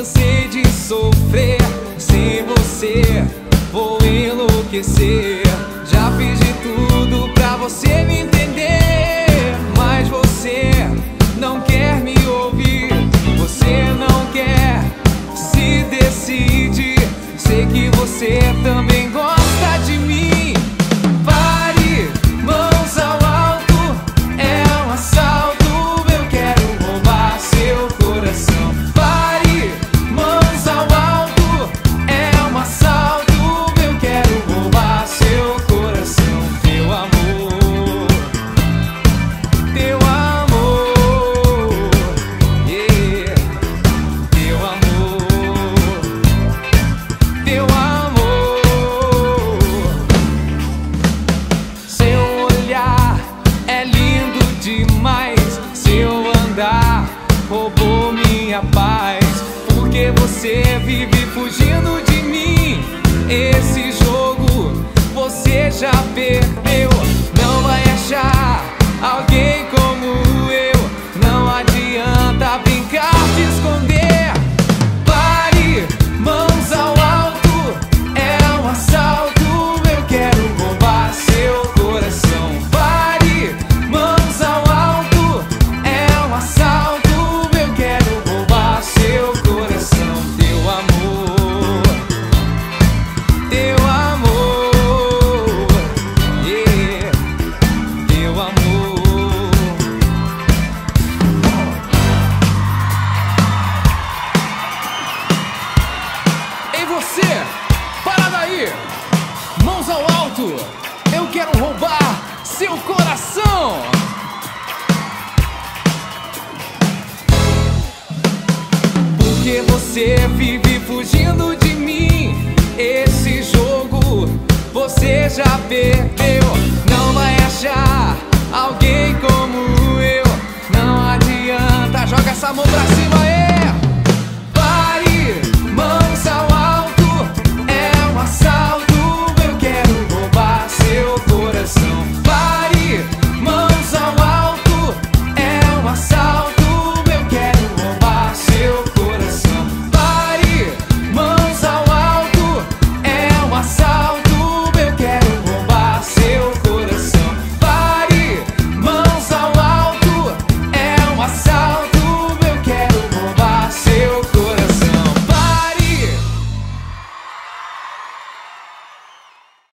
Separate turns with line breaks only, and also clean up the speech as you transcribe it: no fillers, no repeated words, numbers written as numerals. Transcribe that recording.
cansei de sofrer. Sem você vou enlouquecer. Já fiz de tudo pra você me entender, mas você não quer me ouvir. Você não quer se decidir. Sei que você também gosta de mim. Pare, mãos ao alto, é um assalto. Eu quero roubar seu coração. Pare, mãos ao alto, é um assalto. Eu quero roubar seu coração. Teu amor, teu amor, yeah. Teu amor, teu amor. Seu olhar é lindo demais. Seu andar roubou minha paz. Porque você vive fugindo de mim. Esse jogo você já perdeu. Não vai achar alguém como eu. Não adianta brincar de esconder. Pare, mãos ao alto, é um assalto. Eu quero roubar seu coração. Pare, mãos ao alto, é um assalto. Eu quero roubar seu coração. Teu amor, teu amor, yeah. Teu amor. Ei você, para daí! Mãos ao alto, eu quero roubar seu coração! Porque você vive fugindo de mim. Esse jogo você já perdeu. Não vai achar alguém como eu. Não adianta, joga essa mão pra